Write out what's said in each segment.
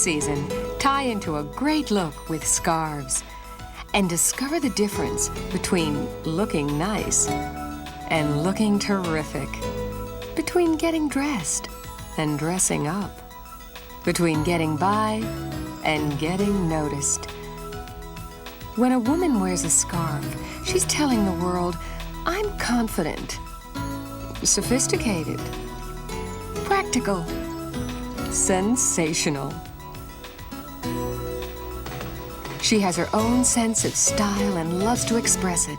season, tie into a great look with Scarves and discover the difference between looking nice and looking terrific, between getting dressed and dressing up, between getting by and getting noticed. When a woman wears a scarf, she's telling the world, I'm confident, sophisticated, practical, sensational. She has her own sense of style and loves to express it.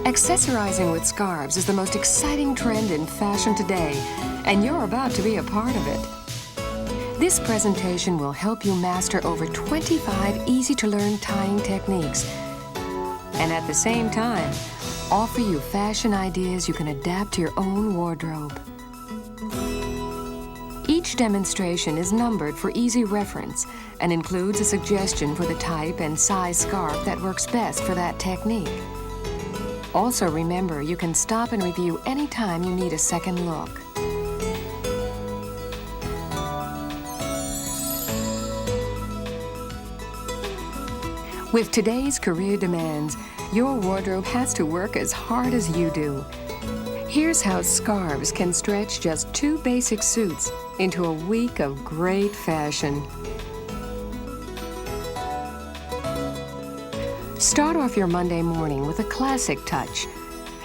Accessorizing with scarves is the most exciting trend in fashion today, and you're about to be a part of it. This presentation will help you master over 25 easy-to-learn tying techniques, and at the same time, offer you fashion ideas you can adapt to your own wardrobe. Each demonstration is numbered for easy reference and includes a suggestion for the type and size scarf that works best for that technique. Also remember, you can stop and review anytime you need a second look. With today's career demands, your wardrobe has to work as hard as you do. Here's how Scarves can stretch just 2 basic suits into a week of great fashion. Start off your Monday morning with a classic touch.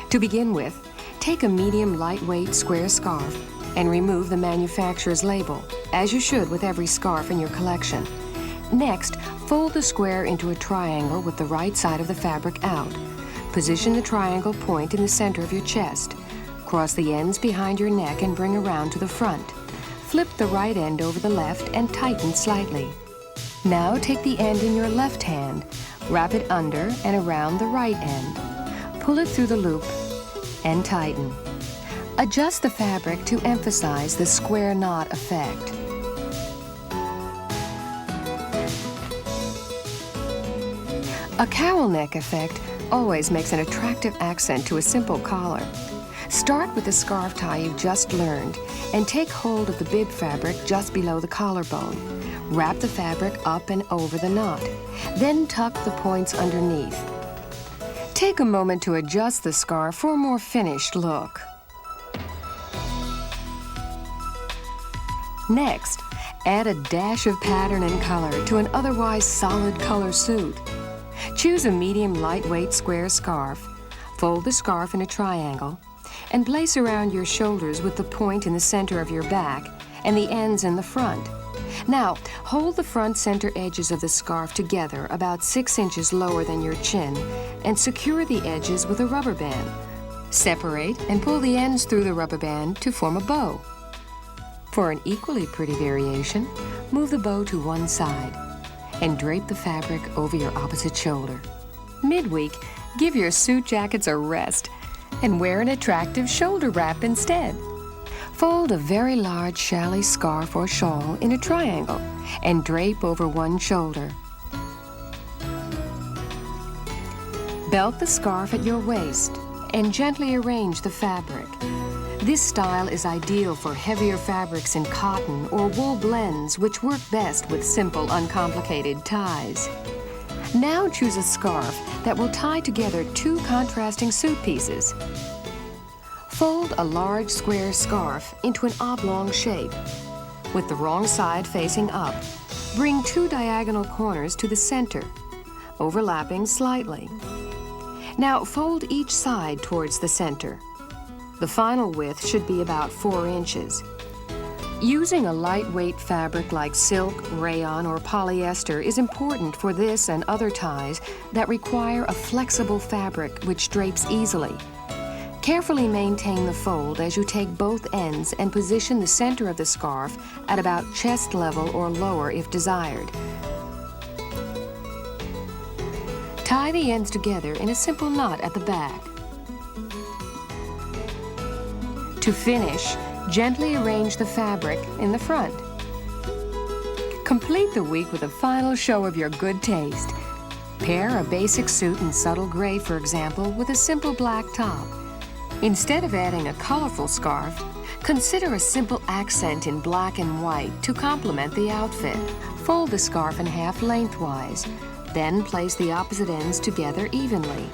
To begin with, take a medium lightweight square scarf and remove the manufacturer's label, as you should with every scarf in your collection. Next, fold the square into a triangle with the right side of the fabric out. Position the triangle point in the center of your chest. Cross the ends behind your neck and bring around to the front. Flip the right end over the left and tighten slightly. Now take the end in your left hand, wrap it under and around the right end. Pull it through the loop and tighten. Adjust the fabric to emphasize the square knot effect. A cowl neck effect always makes an attractive accent to a simple collar. Start with the scarf tie you've just learned and take hold of the bib fabric just below the collarbone. Wrap the fabric up and over the knot. Then tuck the points underneath. Take a moment to adjust the scarf for a more finished look. Next, add a dash of pattern and color to an otherwise solid color suit. Choose a medium lightweight square scarf. Fold the scarf in a triangle and place around your shoulders with the point in the center of your back and the ends in the front. Now, hold the front center edges of the scarf together about 6 inches lower than your chin and secure the edges with a rubber band. Separate and pull the ends through the rubber band to form a bow. For an equally pretty variation, move the bow to one side and drape the fabric over your opposite shoulder. Midweek, give your suit jackets a rest and wear an attractive shoulder wrap instead. Fold a very large challis scarf or shawl in a triangle and drape over one shoulder. Belt the scarf at your waist and gently arrange the fabric. This style is ideal for heavier fabrics in cotton or wool blends, which work best with simple, uncomplicated ties. Now choose a scarf that will tie together 2 contrasting suit pieces. Fold a large square scarf into an oblong shape. With the wrong side facing up, bring 2 diagonal corners to the center, overlapping slightly. Now fold each side towards the center. The final width should be about 4 inches. Using a lightweight fabric like silk, rayon, or polyester is important for this and other ties that require a flexible fabric which drapes easily. Carefully maintain the fold as you take both ends and position the center of the scarf at about chest level or lower if desired. Tie the ends together in a simple knot at the back. To finish, gently arrange the fabric in the front. Complete the week with a final show of your good taste. Pair a basic suit in subtle gray, for example, with a simple black top. Instead of adding a colorful scarf, Consider a simple accent in black and white to complement the outfit. Fold the scarf in half lengthwise, then place the opposite ends together evenly.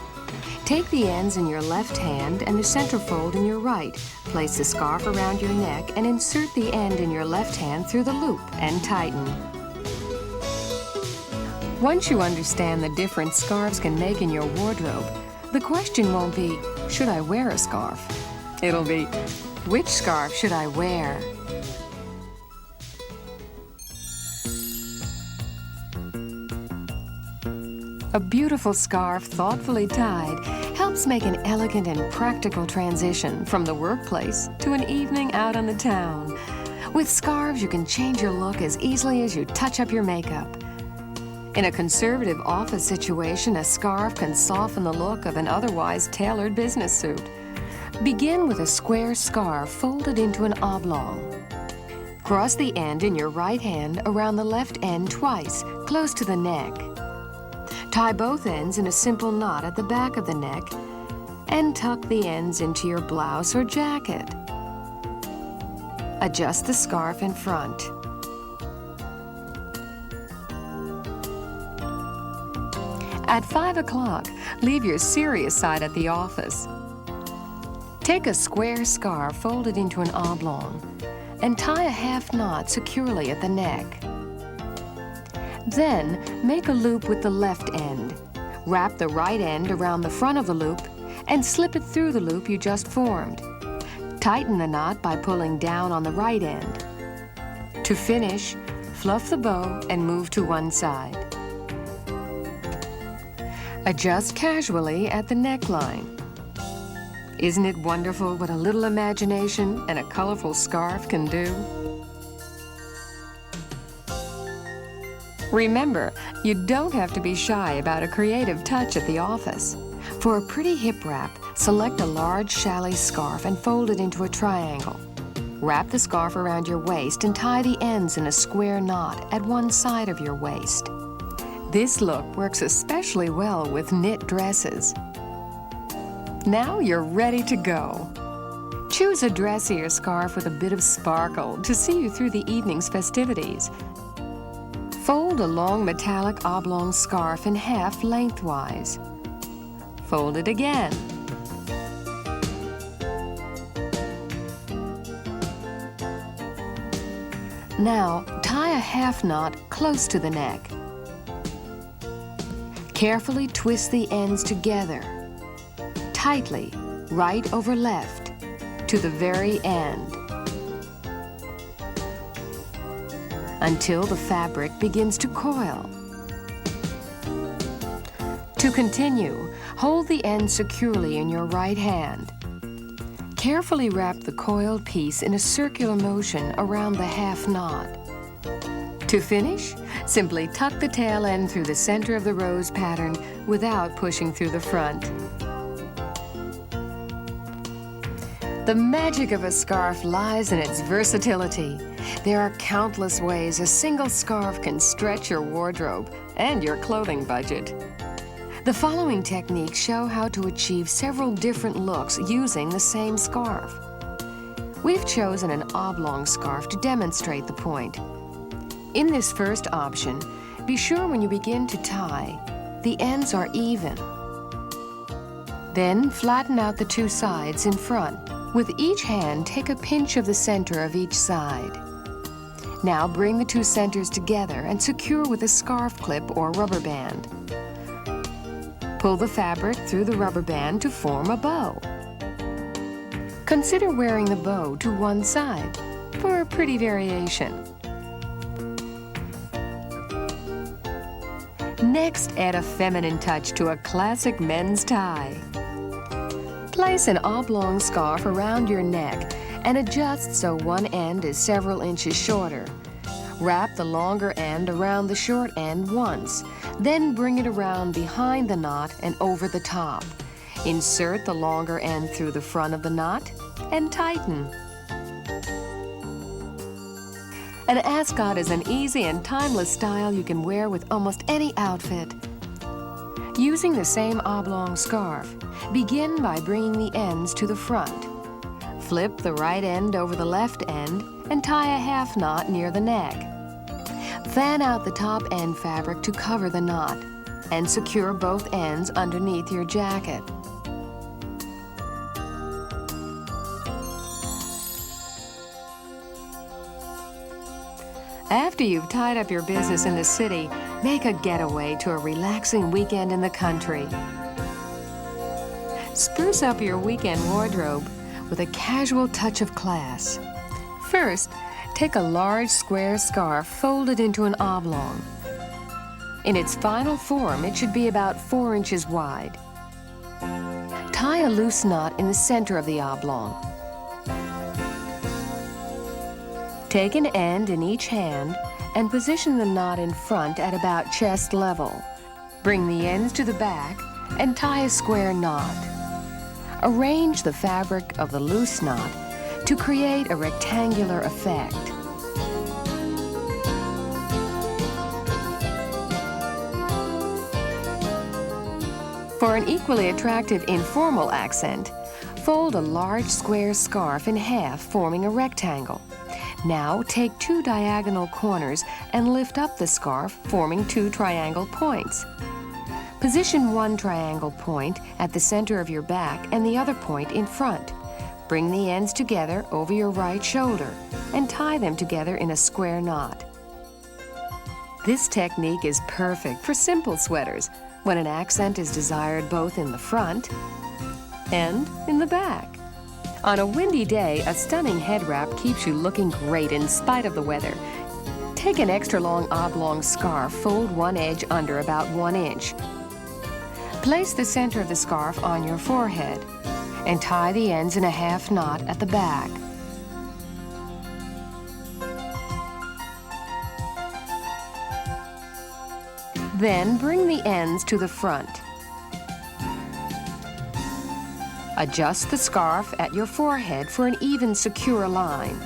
Take the ends in your left hand and the center fold in your right. Place the scarf around your neck and insert the end in your left hand through the loop and tighten. Once you understand the difference scarves can make in your wardrobe, the question won't be, should I wear a scarf? It'll be, which scarf should I wear? A beautiful scarf, thoughtfully tied, helps make an elegant and practical transition from the workplace to an evening out on the town. With scarves, you can change your look as easily as you touch up your makeup. In a conservative office situation, a scarf can soften the look of an otherwise tailored business suit. Begin with a square scarf folded into an oblong. Cross the end in your right hand around the left end twice, close to the neck. Tie both ends in a simple knot at the back of the neck and tuck the ends into your blouse or jacket. Adjust the scarf in front. At 5 o'clock, leave your serious side at the office. Take a square scarf folded into an oblong and tie a half knot securely at the neck. Then, make a loop with the left end. Wrap the right end around the front of the loop and slip it through the loop you just formed. Tighten the knot by pulling down on the right end. To finish, fluff the bow and move to one side. Adjust casually at the neckline. Isn't it wonderful what a little imagination and a colorful scarf can do? Remember, you don't have to be shy about a creative touch at the office. For a pretty hip wrap, select a large challis scarf and fold it into a triangle. Wrap the scarf around your waist and tie the ends in a square knot at one side of your waist. This look works especially well with knit dresses. Now you're ready to go. Choose a dressier scarf with a bit of sparkle to see you through the evening's festivities. Fold a long metallic oblong scarf in half lengthwise. Fold it again. Now, tie a half knot close to the neck. Carefully twist the ends together, tightly, right over left, to the very end, until the fabric begins to coil. To continue, hold the end securely in your right hand. Carefully wrap the coiled piece in a circular motion around the half knot. To finish, simply tuck the tail end through the center of the rose pattern without pushing through the front. The magic of a scarf lies in its versatility. There are countless ways a single scarf can stretch your wardrobe and your clothing budget. The following techniques show how to achieve several different looks using the same scarf. We've chosen an oblong scarf to demonstrate the point. In this first option, be sure when you begin to tie, the ends are even. Then flatten out the two sides in front. With each hand, take a pinch of the center of each side. Now bring the two centers together and secure with a scarf clip or rubber band. Pull the fabric through the rubber band to form a bow. Consider wearing the bow to one side for a pretty variation. Next, add a feminine touch to a classic men's tie. Place an oblong scarf around your neck and adjust so one end is several inches shorter. Wrap the longer end around the short end once, then bring it around behind the knot and over the top. Insert the longer end through the front of the knot and tighten. An ascot is an easy and timeless style you can wear with almost any outfit. Using the same oblong scarf, begin by bringing the ends to the front. Flip the right end over the left end and tie a half knot near the neck. Fan out the top end fabric to cover the knot and secure both ends underneath your jacket. After you've tied up your business in the city, make a getaway to a relaxing weekend in the country. Spruce up your weekend wardrobe with a casual touch of class. First, take a large square scarf folded into an oblong. In its final form, it should be about 4 inches wide. Tie a loose knot in the center of the oblong. Take an end in each hand and position the knot in front at about chest level. Bring the ends to the back and tie a square knot. Arrange the fabric of the loose knot to create a rectangular effect. For an equally attractive informal accent, fold a large square scarf in half, forming a rectangle. Now take 2 diagonal corners and lift up the scarf, forming 2 triangle points. Position one triangle point at the center of your back and the other point in front. Bring the ends together over your right shoulder and tie them together in a square knot. This technique is perfect for simple sweaters when an accent is desired both in the front and in the back. On a windy day, a stunning head wrap keeps you looking great in spite of the weather. Take an extra long oblong scarf, fold one edge under about 1 inch. Place the center of the scarf on your forehead and tie the ends in a half knot at the back. Then bring the ends to the front. Adjust the scarf at your forehead for an even, secure line.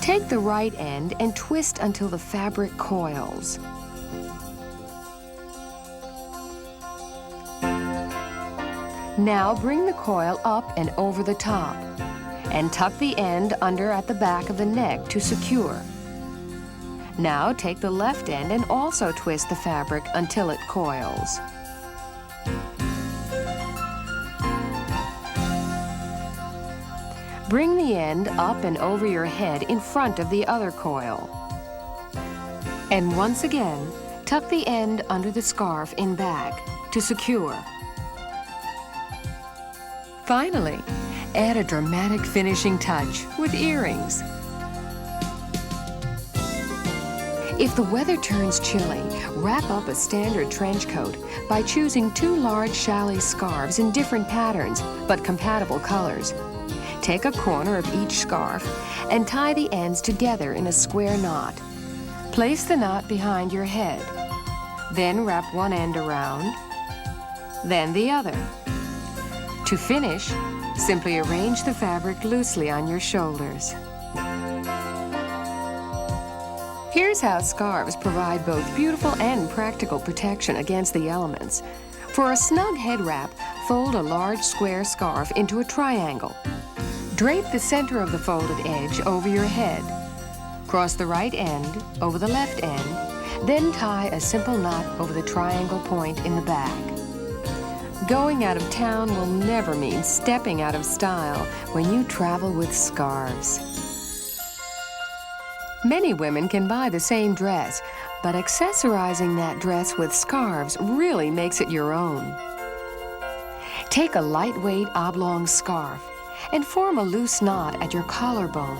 Take the right end and twist until the fabric coils. Now bring the coil up and over the top and tuck the end under at the back of the neck to secure. Now take the left end and also twist the fabric until it coils. Bring the end up and over your head in front of the other coil. And once again, tuck the end under the scarf in back to secure. Finally, add a dramatic finishing touch with earrings. If the weather turns chilly, wrap up a standard trench coat by choosing 2 large challis scarves in different patterns but compatible colors. Take a corner of each scarf and tie the ends together in a square knot. Place the knot behind your head. Then wrap one end around, then the other. To finish, simply arrange the fabric loosely on your shoulders. Here's how scarves provide both beautiful and practical protection against the elements. For a snug head wrap, fold a large square scarf into a triangle. Drape the center of the folded edge over your head. Cross the right end over the left end, then tie a simple knot over the triangle point in the back. Going out of town will never mean stepping out of style when you travel with scarves. Many women can buy the same dress, but accessorizing that dress with scarves really makes it your own. Take a lightweight oblong scarf and form a loose knot at your collarbone.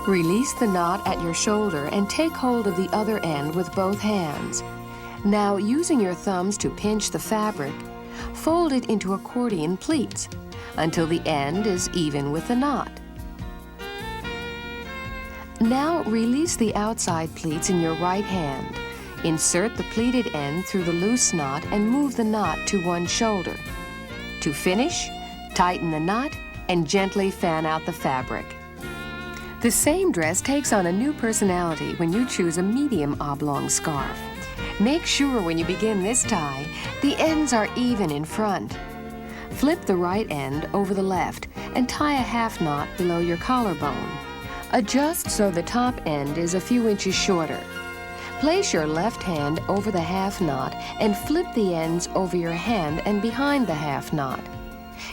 Release the knot at your shoulder and take hold of the other end with both hands. Now, using your thumbs to pinch the fabric, fold it into accordion pleats until the end is even with the knot. Now, release the outside pleats in your right hand. Insert the pleated end through the loose knot and move the knot to one shoulder. To finish, tighten the knot and gently fan out the fabric. The same dress takes on a new personality when you choose a medium oblong scarf. Make sure when you begin this tie, the ends are even in front. Flip the right end over the left and tie a half knot below your collarbone. Adjust so the top end is a few inches shorter. Place your left hand over the half knot and flip the ends over your hand and behind the half knot.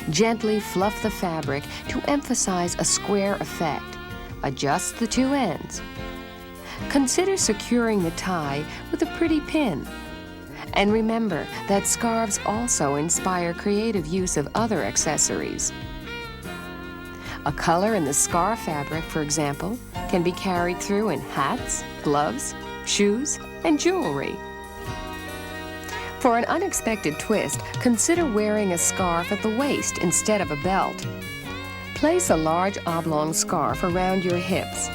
Gently fluff the fabric to emphasize a square effect. Adjust the two ends. Consider securing the tie with a pretty pin. And remember that scarves also inspire creative use of other accessories. A color in the scarf fabric, for example, can be carried through in hats, gloves, shoes, and jewelry. For an unexpected twist, consider wearing a scarf at the waist instead of a belt. Place a large oblong scarf around your hips.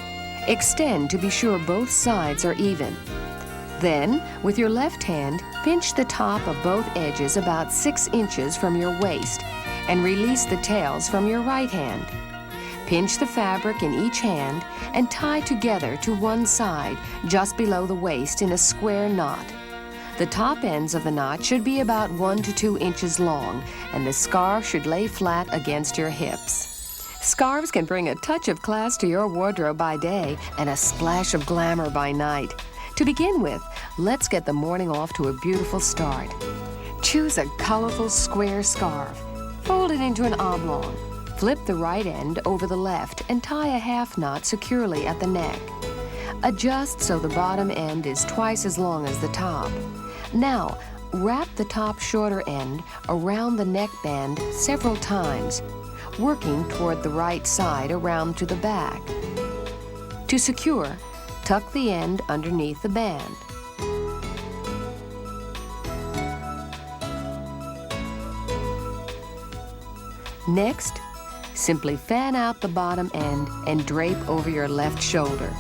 Extend to be sure both sides are even. Then, with your left hand, pinch the top of both edges about 6 inches from your waist and release the tails from your right hand. Pinch the fabric in each hand and tie together to one side just below the waist in a square knot. The top ends of the knot should be about 1 to 2 inches long, and the scarf should lay flat against your hips. Scarves can bring a touch of class to your wardrobe by day and a splash of glamour by night. To begin with, let's get the morning off to a beautiful start. Choose a colorful square scarf. Fold it into an oblong. Flip the right end over the left and tie a half knot securely at the neck. Adjust so the bottom end is twice as long as the top. Now, wrap the top shorter end around the neckband several times, working toward the right side around to the back. To secure, tuck the end underneath the band. Next, simply fan out the bottom end and drape over your left shoulder.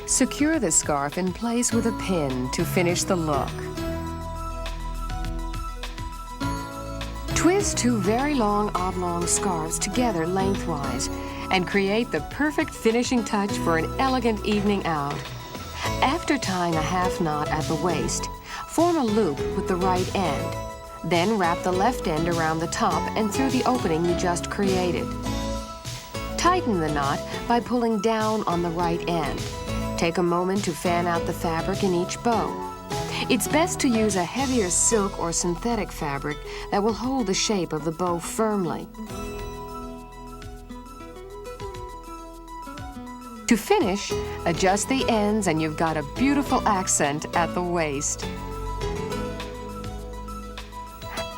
Secure the scarf in place with a pin to finish the look. Twist two very long oblong scarves together lengthwise and create the perfect finishing touch for an elegant evening out. After tying a half knot at the waist, form a loop with the right end. Then wrap the left end around the top and through the opening you just created. Tighten the knot by pulling down on the right end. Take a moment to fan out the fabric in each bow. It's best to use a heavier silk or synthetic fabric that will hold the shape of the bow firmly. To finish, adjust the ends and you've got a beautiful accent at the waist.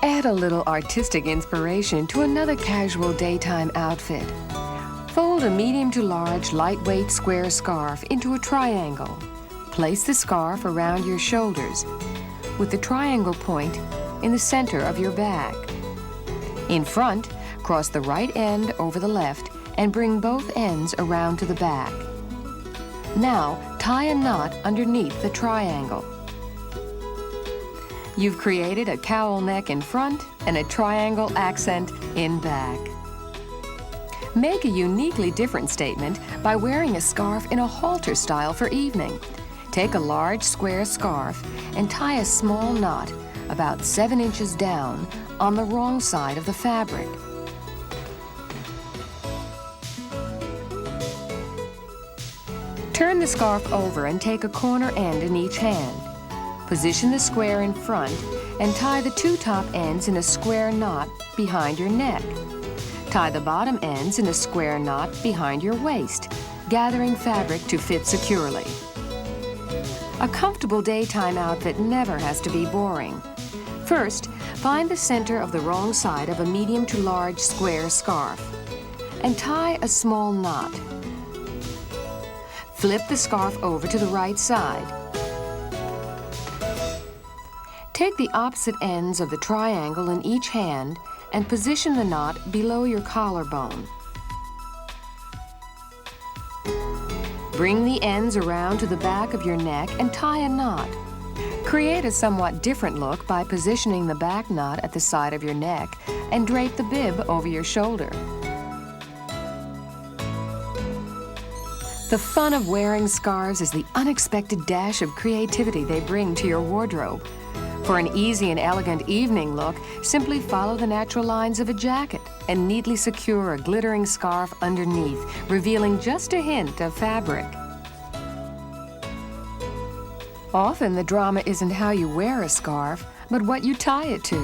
Add a little artistic inspiration to another casual daytime outfit. Fold a medium to large, lightweight square scarf into a triangle. Place the scarf around your shoulders, with the triangle point in the center of your bag. In front, cross the right end over the left and bring both ends around to the back. Now, tie a knot underneath the triangle. You've created a cowl neck in front and a triangle accent in back. Make a uniquely different statement by wearing a scarf in a halter style for evening. Take a large square scarf and tie a small knot about 7 inches down on the wrong side of the fabric. Turn the scarf over and take a corner end in each hand. Position the square in front and tie the two top ends in a square knot behind your neck. Tie the bottom ends in a square knot behind your waist, gathering fabric to fit securely. A comfortable daytime outfit never has to be boring. First, find the center of the wrong side of a medium to large square scarf and tie a small knot. Flip the scarf over to the right side. Take the opposite ends of the triangle in each hand and position the knot below your collarbone. Bring the ends around to the back of your neck and tie a knot. Create a somewhat different look by positioning the back knot at the side of your neck and drape the bib over your shoulder. The fun of wearing scarves is the unexpected dash of creativity they bring to your wardrobe. For an easy and elegant evening look, simply follow the natural lines of a jacket, and neatly secure a glittering scarf underneath, revealing just a hint of fabric. Often the drama isn't how you wear a scarf, but what you tie it to.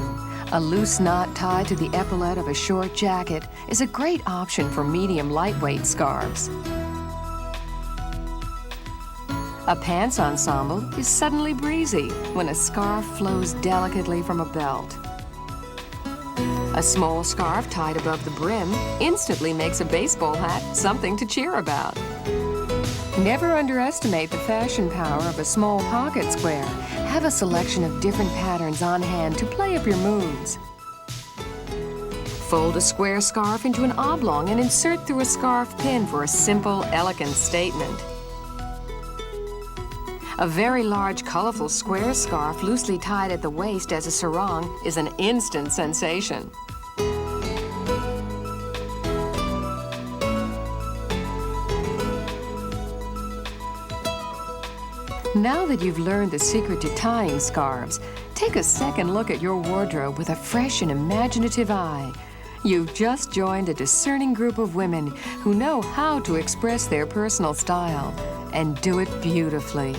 A loose knot tied to the epaulette of a short jacket is a great option for medium lightweight scarves. A pants ensemble is suddenly breezy when a scarf flows delicately from a belt. A small scarf tied above the brim instantly makes a baseball hat something to cheer about. Never underestimate the fashion power of a small pocket square. Have a selection of different patterns on hand to play up your moods. Fold a square scarf into an oblong and insert through a scarf pin for a simple, elegant statement. A very large, colorful square scarf loosely tied at the waist as a sarong is an instant sensation. Now that you've learned the secret to tying scarves, take a second look at your wardrobe with a fresh and imaginative eye. You've just joined a discerning group of women who know how to express their personal style and do it beautifully.